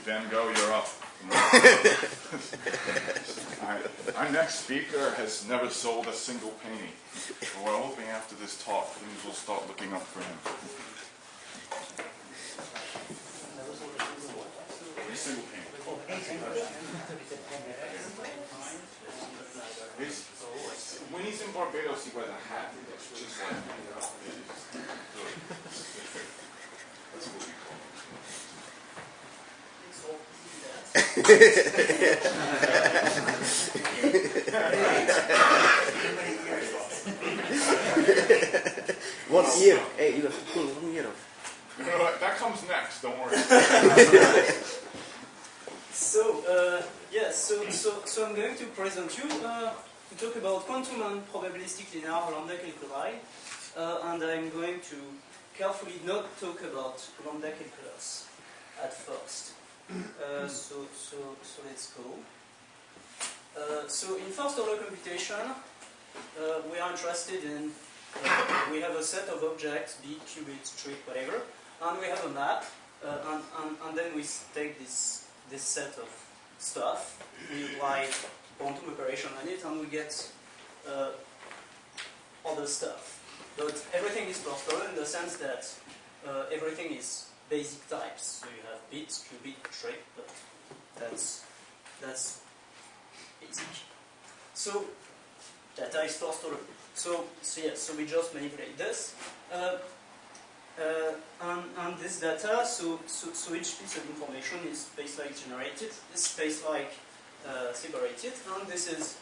Van Gogh, you're up. Our next speaker has never sold a single painting. But we're hoping after this talk, things will start looking up for him. A single painting. When he's in Barbados, he wears a hat. It's just like, that's what we call it. 1 year. Hey, you have to pull 1 year off. You know what? That comes next. Don't worry. So I'm going to present you to talk about quantum and probabilistic linear lambda calculi, and I'm going to carefully not talk about lambda calculus at first. So let's go. So in first order computation, we are interested in, we have a set of objects, bit, qubit, strip, whatever, and we have a map, and then we take this set of stuff, we apply quantum operation on it, and we get other stuff. But everything is first order in the sense that everything is basic types. So you have bits, qubit, strip, but that's basic. So data is first order. So we just manipulate this. And this data, so each piece of information is space-like generated, is space-like separated, and this is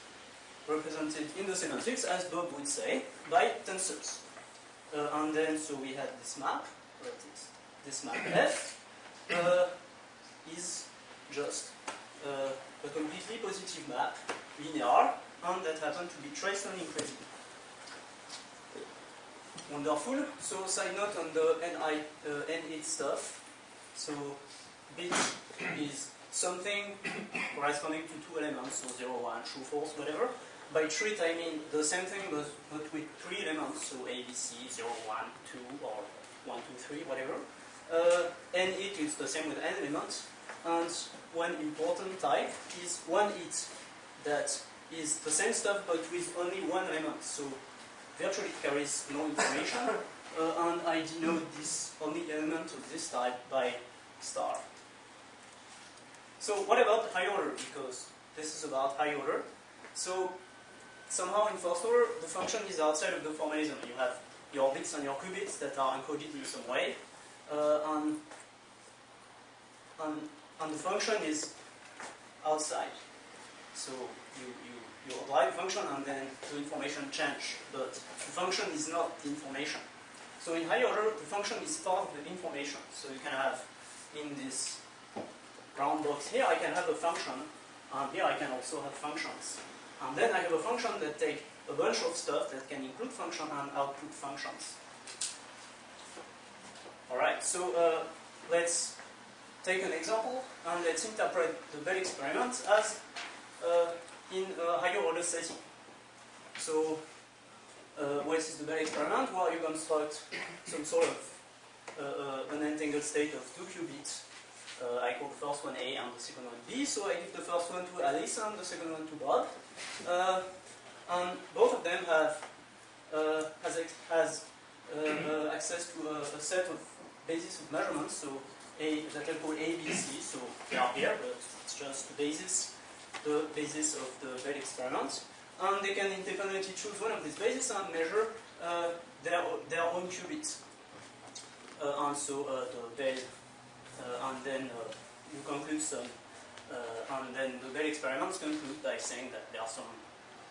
represented in the semantics, as Bob would say, by tensors. And then, so we had this map, this map F is just a completely positive map, linear, and that happens to be traced and increasing. Wonderful. So side note on the N8 stuff. So bit is something corresponding to two elements, so 0, 1, true, false, whatever. By treat I mean the same thing but with three elements, so A, B, C, 0, 1, 2, or 1, 2, 3, whatever. N8 is the same with n elements. And one important type is one it that is the same stuff but with only one element. So virtually it carries no information, and I denote this only element of this type by star. So what about high order? Because this is about high order. So somehow in first order, the function is outside of the formalism. You have your bits and your qubits that are encoded in some way, and the function is outside. So you apply the function and then the information change, but the function is not the information. So in high order, the function is part of the information. So you can have in this round box here, I can have a function, and here I can also have functions. And then I have a function that takes a bunch of stuff that can include function and output functions. Alright, so let's take an example, and let's interpret the Bell experiment as in a higher order setting. So, what is the Bell experiment? Well, you construct some sort of an entangled state of two qubits. I call the first one A and the second one B. So I give the first one to Alice and the second one to Bob. And both of them have access to a set of basis of measurements. So that I call A, B, C. So they are here, but it's just the basis of the Bell experiment, and they can independently choose one of these bases and measure their own qubits. And so the Bell, and then you conclude some, and then the Bell experiments conclude by saying that there are some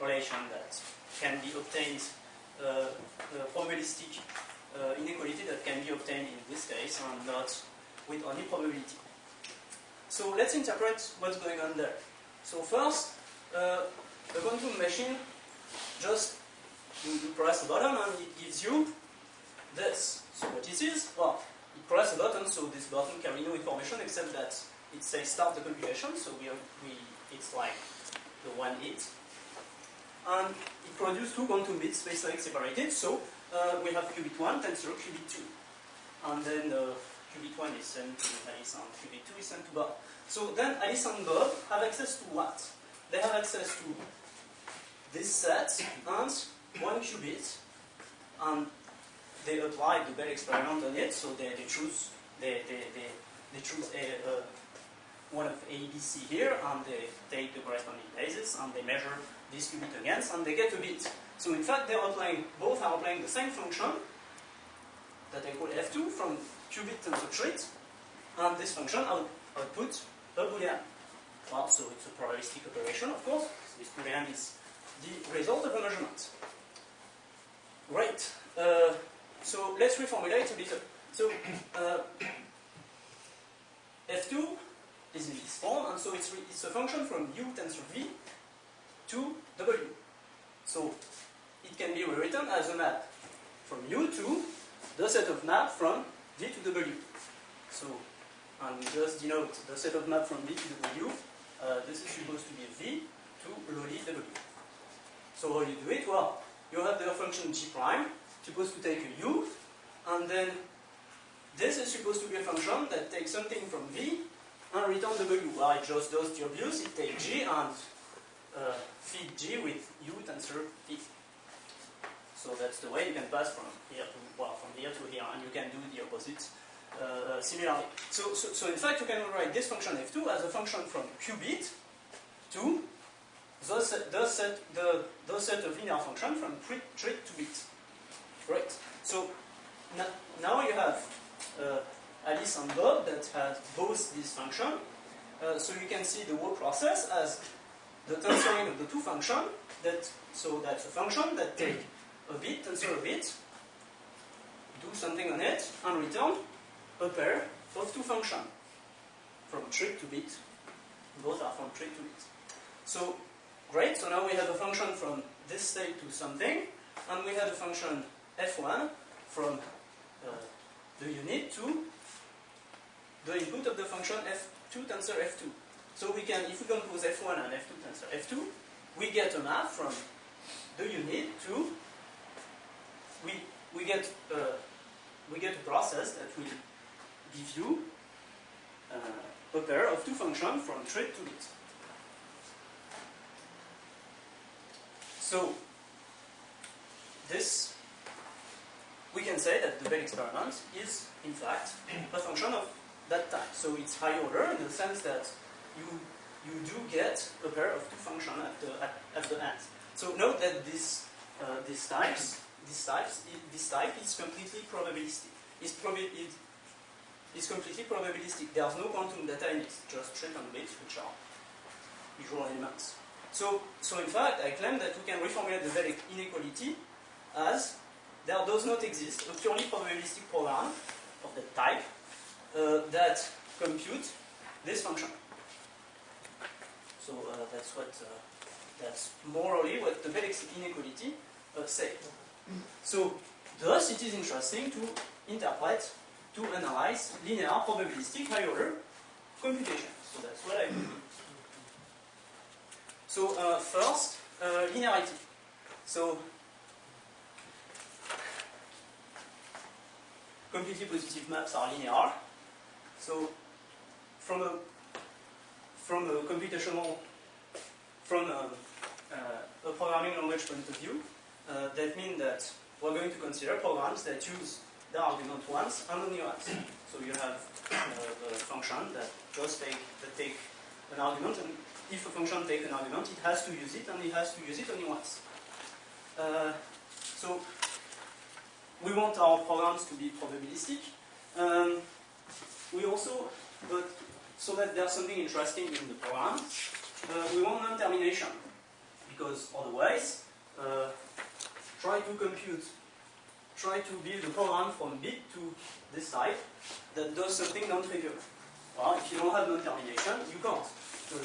relation that can be obtained, probabilistic inequality that can be obtained in this case, and not with only probability. So let's interpret what's going on there. So first, the quantum machine, just you press a button and it gives you this. So what it is? Well, you press a button, so this button carries no information except that it says start the computation. So it's like the one hit, and it produces two quantum bits space-like separated. So we have qubit 1 tensor qubit 2, and then qubit 1 is sent to Alice and qubit 2 is sent to Bob. So then Alice and Bob have access to what? They have access to this set and one qubit, and they apply the Bell experiment on it. So they choose one of A, B, C here, and they take the corresponding basis and they measure this qubit against, and they get a bit. So in fact, both are applying the same function that I call F2 from qubit tensor treat, and this function output a Boolean. Well, so it's a probabilistic operation, of course. This Boolean is the result of a measurement. Great. So let's reformulate a bit. So F2 is in this form, and so it's a function from U tensor V to W. So it can be rewritten as a map from U to the set of map from V to W. So, and we just denote the set of map from V to W. This is supposed to be V to lowly W. So how you do it? Well, you have the function G prime, supposed to take a U, and then this is supposed to be a function that takes something from V and return W. Well, it just does the obvious, it takes G and feed G with U tensor V. So that's the way you can pass from here to here, and you can do the opposite similarly. So in fact, you can write this function F2 as a function from qubit to the set of linear function from treat to bit. Right. So now you have Alice and Bob that have both this function. So you can see the whole process as the tensoring of the two functions. So that's a function that take a bit, tensor a bit, do something on it, and return a pair of two functions from treat to bit. Both are from treat to bit. So great. So now we have a function from this state to something, and we have a function f1 from the unit to the input of the function f2 tensor f2. So we can, if we compose f1 and f2 tensor f2, we get a map from the unit to we get a process that will give you a pair of two functions from treat to bit. So this, we can say that the Bell experiment is in fact a function of that type. So it's high order in the sense that you do get a pair of two functions at the end. So note that this type is completely probabilistic. It's completely probabilistic. There's no quantum data in it, just treat and bits, which are usual elements. So in fact, I claim that we can reformulate the Bell inequality as there does not exist a purely probabilistic program of that type that compute this function. So that's morally what the Bell inequality says. So thus it is interesting to interpret, to analyze linear probabilistic high order computation. So that's what I do. So first, linearity. So completely positive maps are linear. So from a computational, from a programming language point of view, that means that we're going to consider programs that use the argument once and only once. So you have a function that just take an argument, and if a function takes an argument, it has to use it, and it has to use it only once. So we want our programs to be probabilistic. We also, but so that there's something interesting in the program, we want non-termination, because otherwise, try to build a program from bit to this type that does something non-trivial. Well, if you don't have non-termination, you can't. So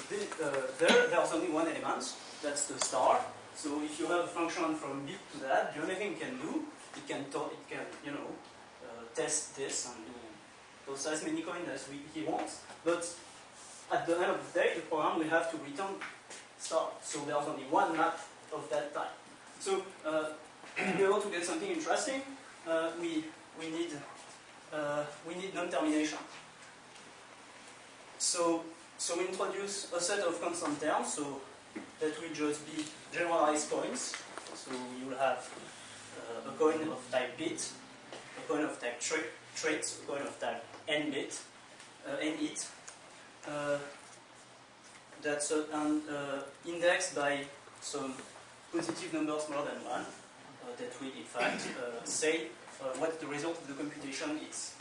there's only one element, that's the star. So if you have a function from bit to that, the only thing it can do, it can test this and toss as many coins as he wants. But at the end of the day, the program will have to return star. So there's only one map of that type. So in order to get something interesting, we need non-termination. So So we introduce a set of constant terms, so that will just be generalized coins. So you will have a coin of type bit, a coin of type traits, a coin of type n-bit, n-it. That's indexed by some positive numbers more than one that will in fact say what the result of the computation is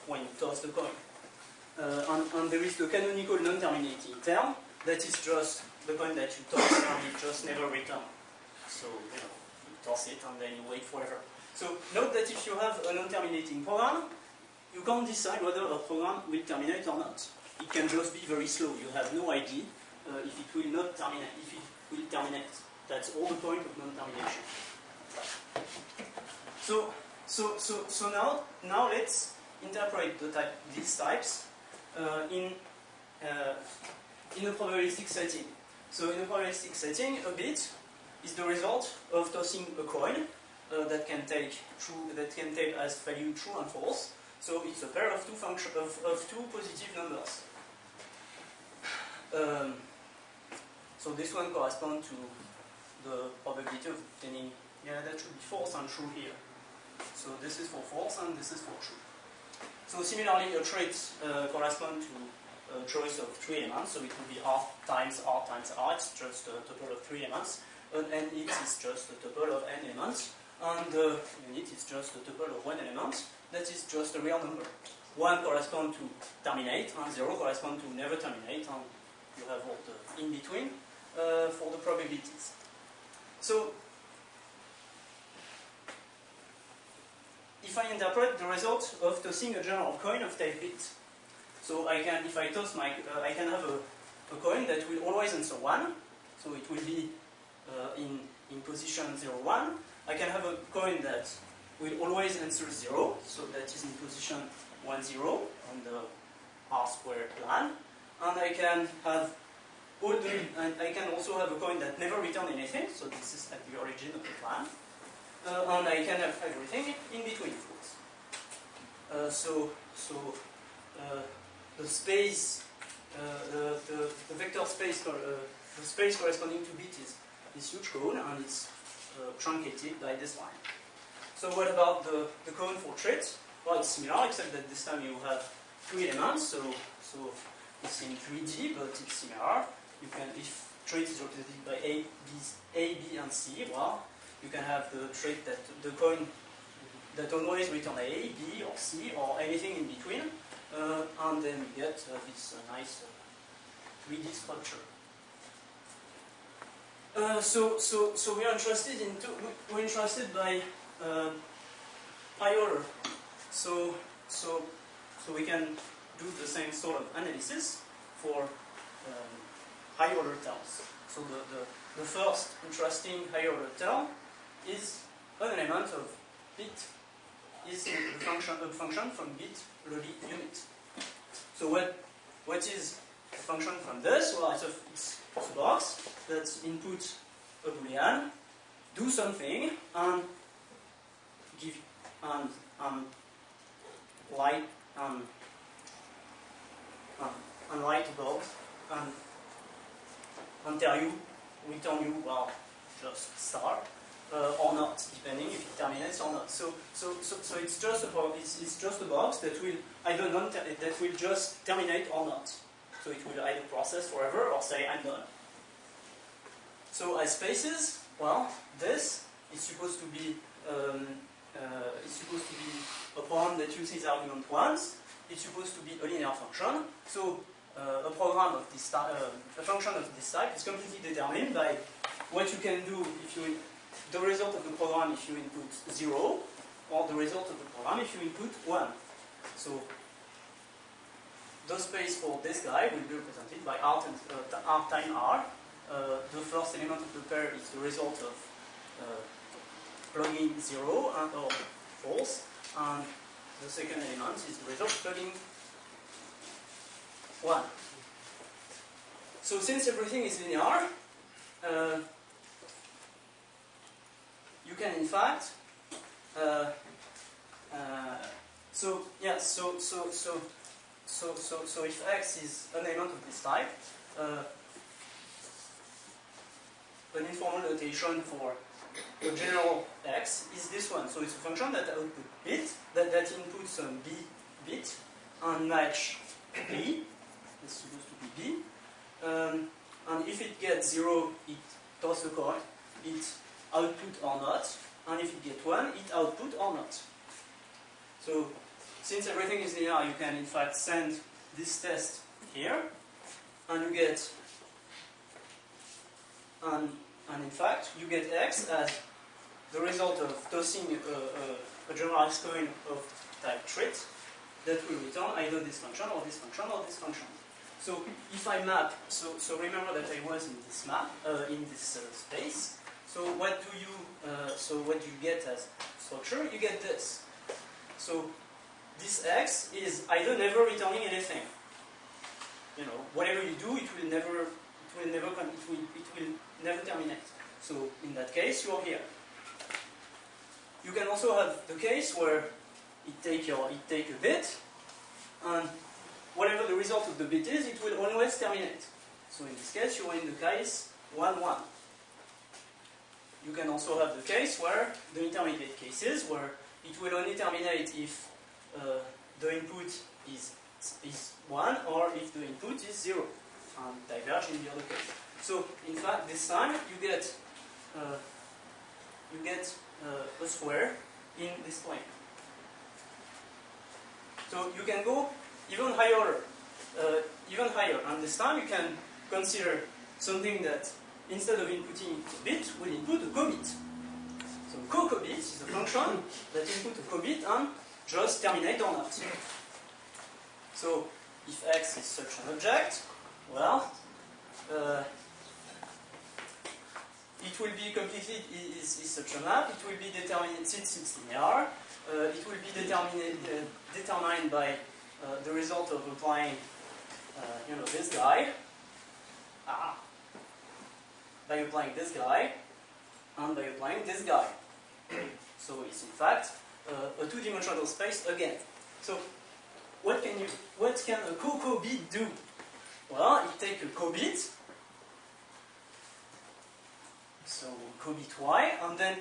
when you toss the coin. And there is the canonical non-terminating term that is just the coin that you toss and it just never returns. So you toss it and then you wait forever. So note that if you have a non-terminating program, you can't decide whether a program will terminate or not. It can just be very slow. You have no idea if it will not terminate, if it will terminate. That's all the point of non-termination. So now let's interpret these types in a probabilistic setting. So in a probabilistic setting, a bit is the result of tossing a coin that can take as value true and false. So it's a pair of two positive numbers. So this one corresponds to the probability of obtaining, that should be false and true here. So this is for false and this is for true. So similarly, a trait corresponds to a choice of 3 elements, so it will be R times R times R, it's just a tuple of 3 elements, and n-it is just a tuple of n elements, and the unit is just a tuple of 1 element, that is just a real number. 1 corresponds to terminate, and 0 corresponds to never terminate, and you have all the in-between for the probabilities. So, if I interpret the result of tossing a general coin of type bit, so if I toss I can have a coin that will always answer 1, so it will be in position 0, 1. I can have a coin that will always answer 0, so that is in position 1, 0 on the R square plan, and I can have and I can also have a coin that never returns anything, so this is at the origin of the plan. And I can have everything in between, of course. The space, the vector space, the space corresponding to bit is this huge cone, and it's truncated by this line. So what about the cone for traits? Well, it's similar, except that this time you have 3 elements, so it's in 3D, but it's similar. You can, if trait is represented by A, B, and C, well, you can have the trait that the coin that always return A, B, or C, or anything in between, and then you get this nice 3D structure. So we are interested by high order. So we can do the same sort of analysis for high order terms. So the first interesting high order term is an element of bit, is a function from bit lowly unit. So what is a function from this? Well, it's a box that inputs a boolean, do something, and give light and light above and return you, well, just star or not, depending if it terminates or not. So it's just a box that will either that will just terminate or not. So it will either process forever or say I'm done. So as spaces, well, this is supposed to be a program that uses argument once. It's supposed to be a linear function. So a program of this type, a function of this type is completely determined by what you can do if you the result of the program if you input 0, or the result of the program if you input 1. So the space for this guy will be represented by R times R. The first element of the pair is the result of plugging 0 or false, and the second element is the result of plugging 1. So since everything is linear, you can in fact so if x is an element of this type, an informal notation for the general x is this one. So it's a function that output bit, that inputs some b bit and match b. It's supposed to be b. And if it gets 0, it tosses a coin, it output or not. And if it gets 1, it output or not. So since everything is linear, you can in fact send this test here, and you get, and in fact you get x as the result of tossing a generalized coin of type trit that will return either this function or this function or this function. So if I map, so remember that I was in this map, in this space. So what do you get as structure? You get this. So this x is either never returning anything. You know, whatever you do, it will never terminate. So in that case, you are here. You can also have the case where it take a bit, and whatever the result of the bit is, it will always terminate. So in this case, you are in the case 1, 1. You can also have the case where the intermediate cases, where it will only terminate if the input is 1 or if the input is 0, and diverge in the other case. So in fact, this time you get a square in this plane. So you can go even higher, and this time you can consider something that instead of inputting a bit, will input a cobit. So cobit is a function that input a cobit and just terminate or not. So if x is such an object, well, it will be completely is such a map. It will be determined since it's linear. It will be determined by the result of applying, this guy. By applying this guy, and by applying this guy. So it's in fact a two-dimensional space again. So what can a cobit do? Well, it takes a cobit. So cobit y, and then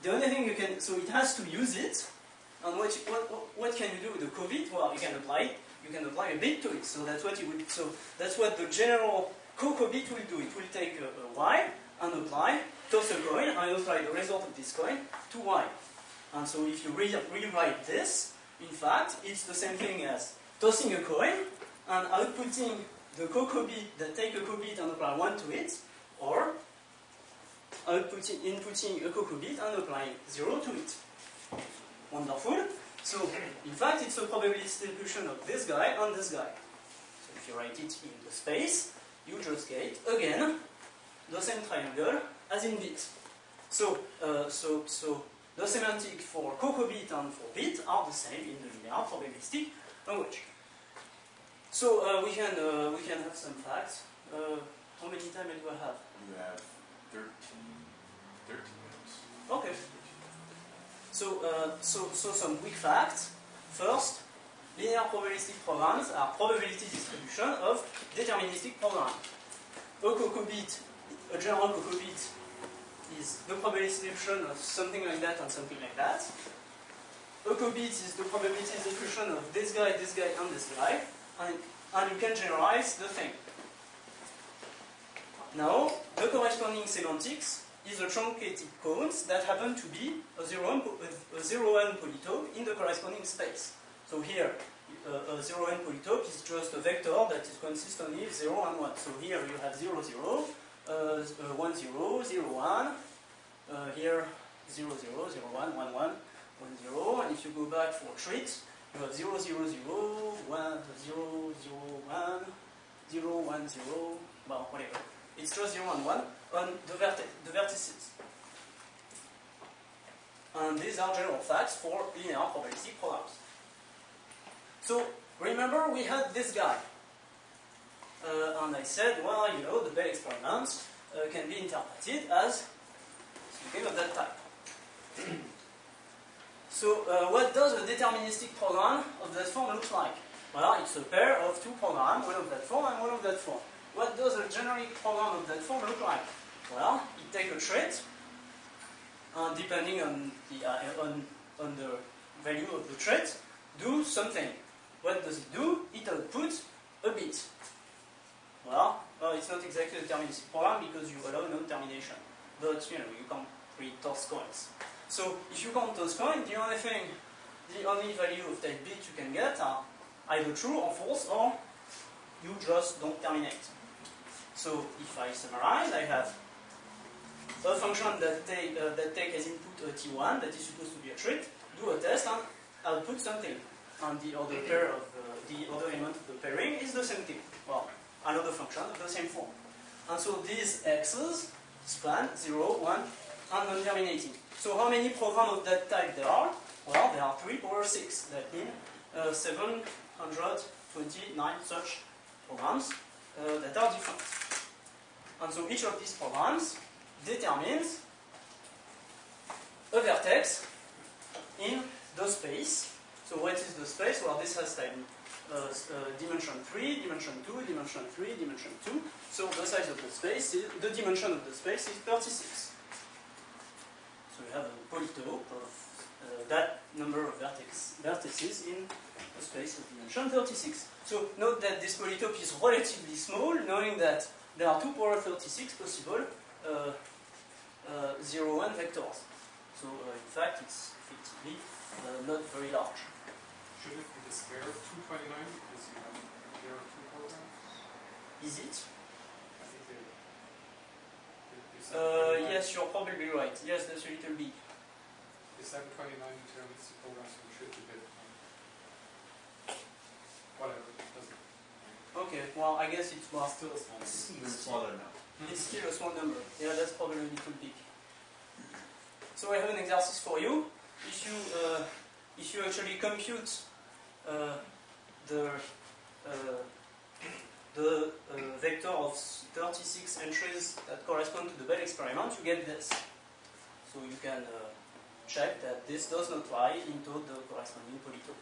the only thing you can, so it has to use it. And what can you do with the cobit? Well, you can apply a bit to it. So that's what you would. So that's what the general cobit will do. It will take a y and apply, toss a coin, and apply the result of this coin to y. And so if you rewrite this, in fact, it's the same thing as tossing a coin and outputting the cobit that take a cobit and apply 1 to it, or inputting a cobit and applying 0 to it. Wonderful. So, in fact, it's a probability distribution of this guy and this guy. So if you write it in the space, you just get, again, the same triangle as in bit. So the semantic for cobit and for bit are the same in the linear probabilistic language. So we can have some facts. How many time do I have? You have 13 minutes. Okay. So some quick facts. First, linear probabilistic programs are probability distribution of deterministic programs. A general cobit is the probability distribution of something like that and something like that. A cobit is the probability distribution of this guy, and this guy, and you can generalize the thing. Now, the corresponding semantics is a truncated cones that happen to be a 0-1 polytope in the corresponding space. So here, a 0-1 polytope is just a vector that consists only of 0 and 1. So here you have 0, 0, 1, 0, 0, 1. Here 0, 0, 0, 1, 1, 1, 1, 0. And if you go back for trit, you have 0, 0, 0, 1, 0, 0, 1, 0, 1, 0, well, whatever. It's just 0 and 1 on the vertices. And these are general facts for linear probabilistic programs. So, remember we had this guy. And I said, well, the Bell experiments can be interpreted as something of that type. So, what does a deterministic program of that form look like? Well, it's a pair of two programs, one of that form and one of that form. What does a generic program of that form look like? Well, it takes a trait, and depending on the value of the trait, do something. What does it do? It outputs a bit. Well, it's not exactly a deterministic program because you allow non-termination. But you can't really toss coins. So if you can't toss coins, the only value of type bit you can get are either true or false, or you just don't terminate. So if I summarize, I have a function that take as input a T1 that is supposed to be a trait, do a test and output something. And the other pair of the other element of the pairing is the same thing. Well, another function of the same form. And so these x's span 0, 1, and non-terminating. So how many programs of that type there are? Well, there are 3 over 6. That means 729 such programs that are different. And so each of these programs determines a vertex in the space. So what is the space? Well, this has time dimension 3, dimension 2, dimension 3, dimension 2. So the size of the space, the dimension of the space is 36. So we have a polytope of that number of vertices in a space of dimension 36. So note that this polytope is relatively small, knowing that there are 2 power 36 possible 0, 1 vectors. So in fact, it's effectively not very large. Should it be the square of 229 because you have there are 2 programs? Is it? I think they Yes, you're probably right. Yes, that's a little big. The 729 deterministic programs so we should be bit. Whatever, doesn't. Okay, well, I guess it was still a small. It's even smaller now. It's still a small number. Yeah, that's probably a little big. So I have an exercise for you. If you actually compute the vector of 36 entries that correspond to the Bell experiment, you get this. So you can check that this does not lie into the corresponding polytope.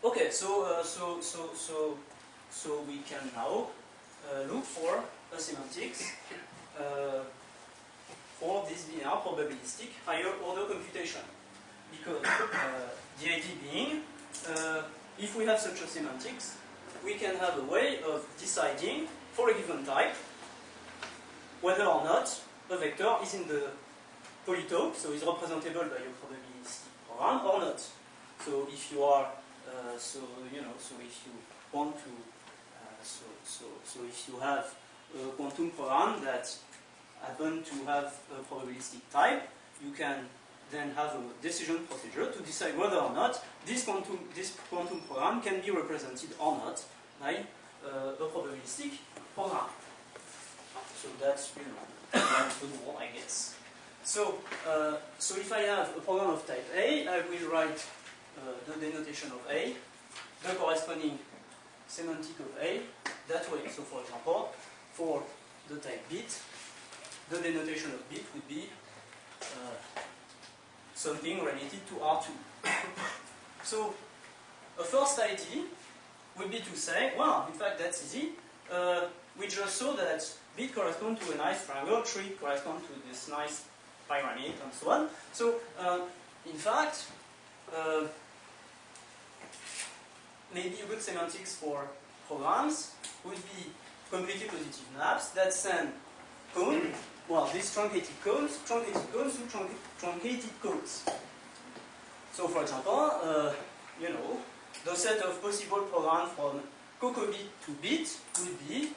Okay, so we can now look for a semantics for this linear probabilistic higher order computation. Because the idea being, if we have such a semantics, we can have a way of deciding for a given type whether or not a vector is in the polytope, so is representable by a probabilistic program or not. So if you are, so if you want to, so if you have a quantum program that happen to have a probabilistic type, you can then have a decision procedure to decide whether or not this quantum program can be represented or not by a probabilistic program. So that's the goal, I guess. So if I have a program of type A, I will write the denotation of A, the corresponding semantic of A that way. So for example, for the type bit, the denotation of bit would be something related to R2. So a first idea would be to say, well, in fact that's easy. We just saw that bit corresponds to a nice triangle, tree corresponds to this nice pyramid, and so on. So in fact, maybe a good semantics for programs would be completely positive maps that send cone, well, these truncated codes to truncated codes. So for example, the set of possible programs from Coco bit to bit would be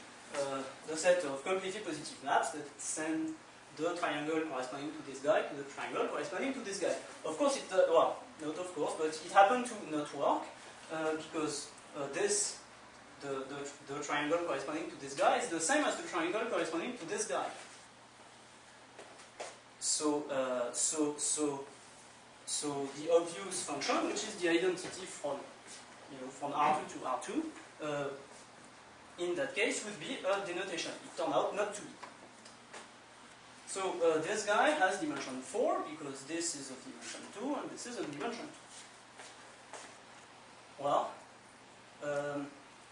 the set of completely positive maps that send the triangle corresponding to this guy to the triangle corresponding to this guy. Of course, well, not of course, but it happened to not work because the triangle corresponding to this guy is the same as the triangle corresponding to this guy. So the obvious function, which is the identity from R2 to R2, in that case would be a denotation. It turned out not to be. So this guy has dimension 4 because this is of dimension 2 and this is of dimension 2. Well,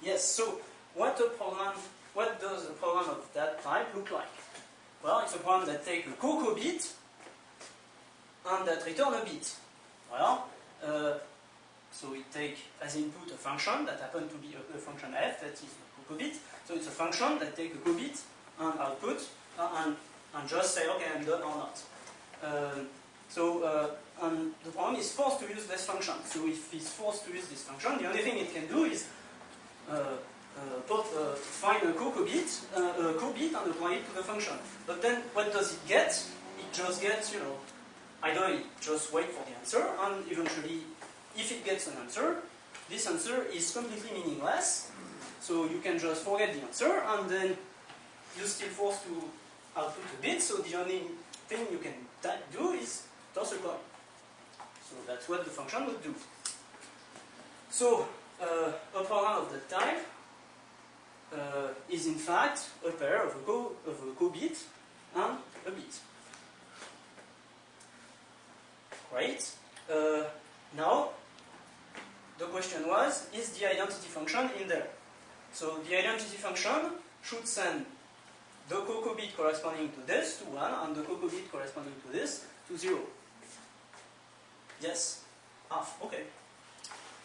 yes, so what does a program of that type look like? Well, it's a program that takes a cocoa bit and that return a bit. Well, so it takes as input a function that happens to be a function f, that is a cocoa bit. So it's a function that takes a cocoa bit and output and just say, okay, I'm done or not. And the program is forced to use this function. So if it's forced to use this function, the only thing it can do is find a cocoa bit and apply it to the function. But then what does it get? It just gets, either it just waits for the answer, and eventually, if it gets an answer, this answer is completely meaningless. So you can just forget the answer, and then you're still forced to output a bit. So the only thing you can do is toss a coin. So that's what the function would do. So a program of that type is in fact a pair of a co bit and a bit. Great. Now the question was, is the identity function in there? So the identity function should send the cocoa bit corresponding to this to 1 and the cocoa bit corresponding to this to 0. Yes? Okay.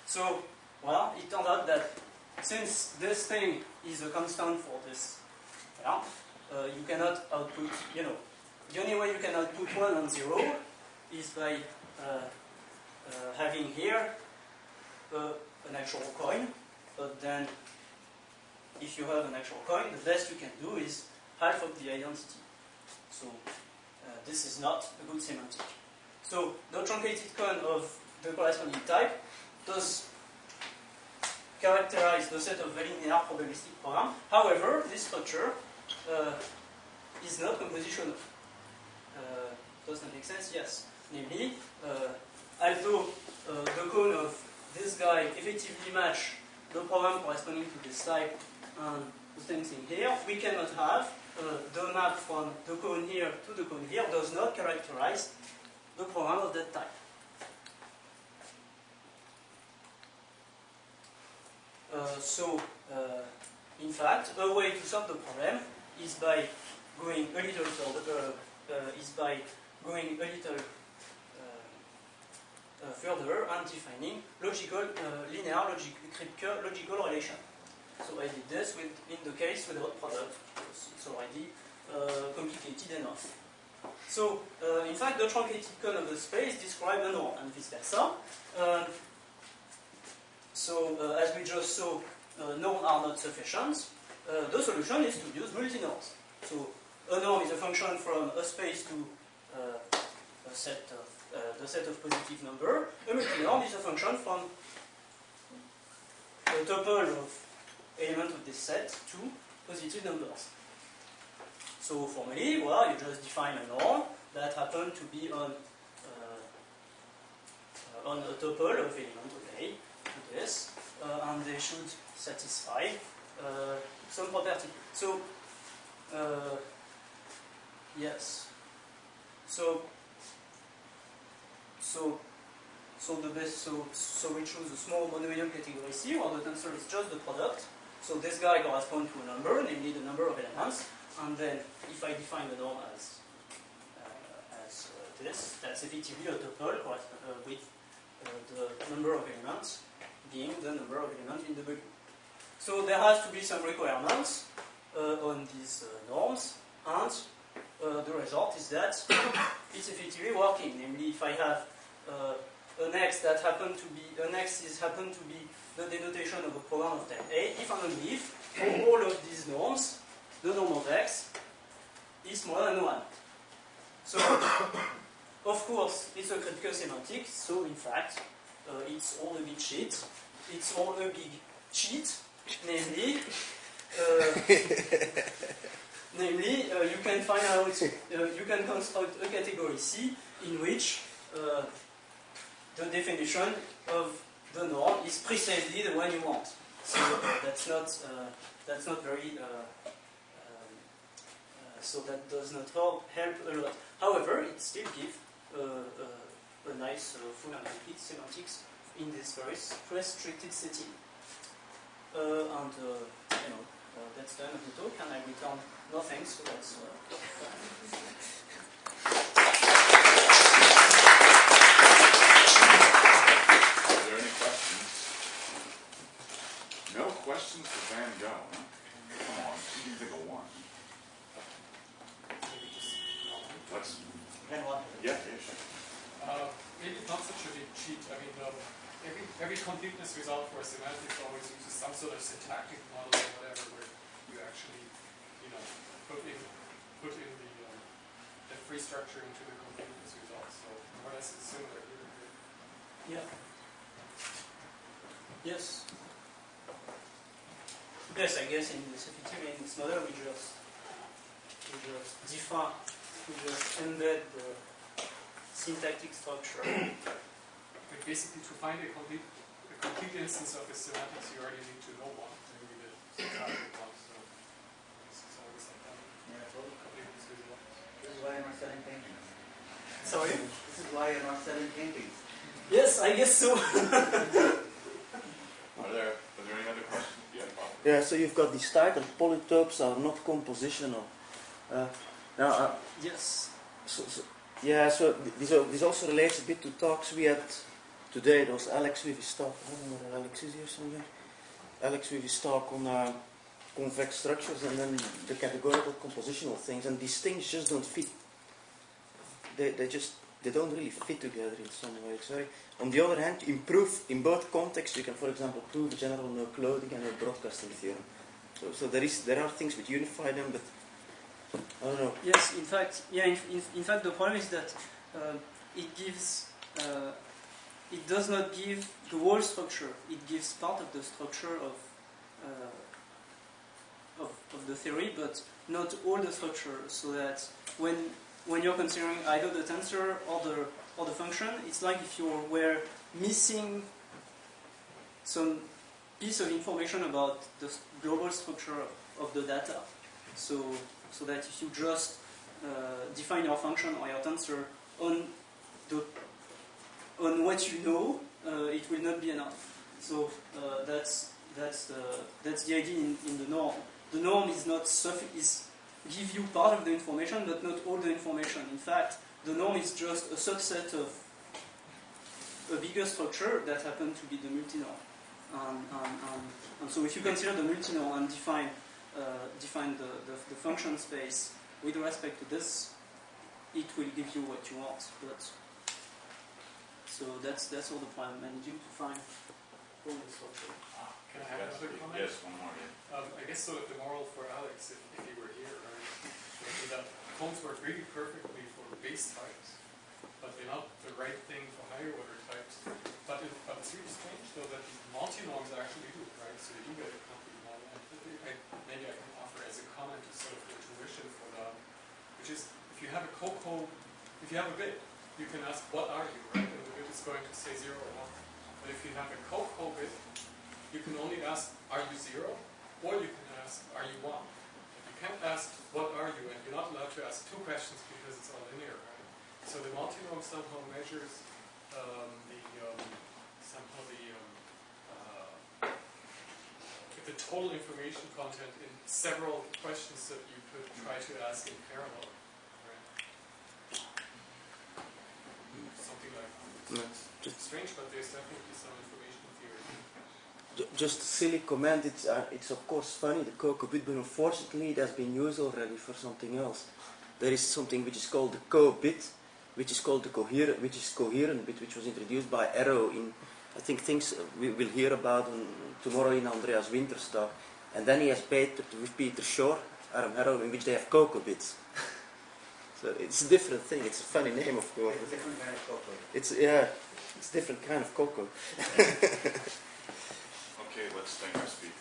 So, well, it turned out that since this thing is a constant for this, you cannot output, the only way you can output 1 and 0 is by having here an actual coin, but then if you have an actual coin, the best you can do is half of the identity. So this is not a good semantic. So the truncated coin of the corresponding type does characterize the set of linear probabilistic programs. However, this structure is not compositional. Does that make sense? Yes. Namely, although the cone of this guy effectively match the program corresponding to this type and the same thing here, we cannot have the map from the cone here to the cone here does not characterize the program of that type. In fact, a way to solve the problem is by going a little further, further and defining linear logical relation. So I did this in the case without product, because it's already complicated enough. So, in fact, the truncated cone of the space describes a norm and vice versa. As we just saw, norms are not sufficient. The solution is to use multinorms. So, a norm is a function from a space to the set of positive number. A multinorm is a function from a tuple of elements of this set to positive numbers. So formally, well, you just define a norm that happens to be on a tuple of elements of A to this, and they should satisfy some property. So yes. So we choose a small monomial category C, where the tensor is just the product. So this guy corresponds to a number, namely the number of elements. And then, if I define the norm as this, that's effectively a tuple with the number of elements being the number of elements in W. So there has to be some requirements on these norms, and the result is that it's effectively working. Namely, if I have an x that happen to be the denotation of a program of type A, if and only if for all of these norms, the norm of x is more than 1. So, of course, it's a critical semantic, so in fact, it's all a big cheat. It's all a big cheat, namely, you can find out, you can construct a category C in which the definition of the norm is precisely the one you want. So that's not very. So that does not help a lot. However, it still gives a nice full and complete semantics in this very restricted setting. That's the end of the talk, and I return nothing, so that's... Are there any questions? No questions for Van Gogh, huh? Come on, you can think of one. Let's... Benoit. Yeah, sure. Maybe not such a big cheat. I mean, every completeness result for semantics always uses some sort of syntactic model or whatever, where you actually, put in the free structure into the completeness result. So more or less it's similar here. Yeah. Yes. Yes, I guess in the Sophie-Tyrrell model we just define, we just embed the syntactic structure. But basically, to find a complete instance of a semantics, you already need to know one. Maybe the syntactic one. So this is always like that. Yeah, totally. Completeness result. This is why you're not selling paintings. Sorry? This is why you're not selling paintings. Yes, I guess so. Are there any other questions? Yeah, Bob. Yeah, so you've got these title polytopes are not compositional. Yes. So this also relates a bit to talks we had today. There was Alex with his talk. I don't know whether Alex is here somewhere. Alex with his talk on convex structures and then the categorical compositional things. And these things just don't fit. They don't really fit together in some way. Sorry. On the other hand, in both contexts, you can, for example, prove a general no clothing and no broadcasting theorem. So there are things which unify them, but I don't know. Yes, in fact, in fact, the problem is that it does not give the whole structure. It gives part of the structure of the theory, but not all the structure. So that when you're considering either the tensor or the function, it's like if you were missing some piece of information about the global structure of the data. So that if you just define your function or your tensor on what you know, it will not be enough. So that's the idea in the norm. The norm is not give you part of the information, but not all the information. In fact, the norm is just a subset of a bigger structure that happens to be the multinorm. And so if you consider the multinorm and define the function space with respect to this, it will give you what you want. But so that's all the problem, managing to find all the structure. Can I have another comment? Yes, one more. Yeah. I guess so. The moral for Alex, if he were here, right, would be that cones work really perfectly for base types, but they're not the right thing for higher order types. But it's really strange though that these multinorms actually do, right? So you do get a complete norm. And maybe I can offer as a comment to sort of the intuition for that, which is if you have a bit, you can ask what are you, right? And the bit is going to say 0 or 1. But if you have a co bit, you can only ask are you 0, or you can ask are you 1. You can't ask what are you, and you're not allowed to ask two questions because it's all linear, right? So the multinorm somehow measures the total information content in several questions that you could try to ask in parallel, right? Something like that. It's strange, but there's definitely some information theory. Just a silly comment. It's of course funny, the co-bit, but unfortunately it has been used already for something else. There is something which is called the co-bit, which is called the coherent bit, which was introduced by Arrow in, I think, things we will hear about tomorrow in Andreas Winter's talk. And then he has papered with Peter Shore, Arrow, in which they have cocoa bits. So it's a different thing. It's a funny name, of course. It's a different kind of cocoa. It's a different kind of cocoa. Okay, let's thank our speaker.